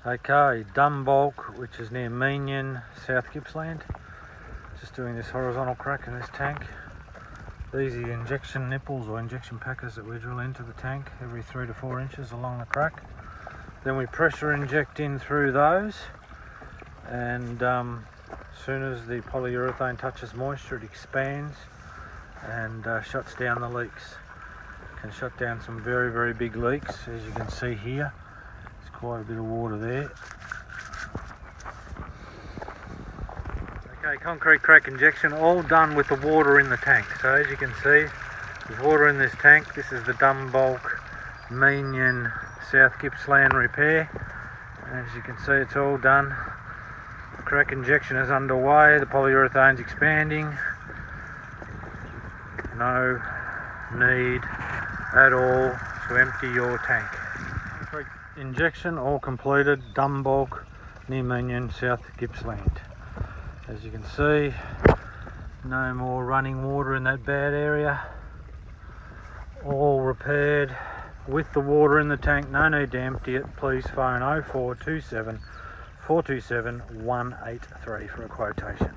Okay, Dumbulk, which is near Meenion, South Gippsland. Just doing this horizontal crack in this tank. These are the injection nipples or injection packers that we drill into the tank every 3 to 4 inches along the crack. Then we pressure inject in through those, and as soon as the polyurethane touches moisture, it expands and shuts down the leaks. It can shut down some very, very big leaks, as you can see here. There's quite a bit of water there. Okay, concrete crack injection, all done with the water in the tank. So as you can see, there's water in this tank. This is the Dumbulk Meenion South Gippsland repair. As you can see, it's all done. The crack injection is underway, the polyurethane's expanding. No need at all to empty your tank. Concrete injection all completed, Dumbulk near Meenion, South Gippsland. As you can see, no more running water in that bad area. All repaired with the water in the tank. No need to empty it. Please phone 0427 427 183 for a quotation.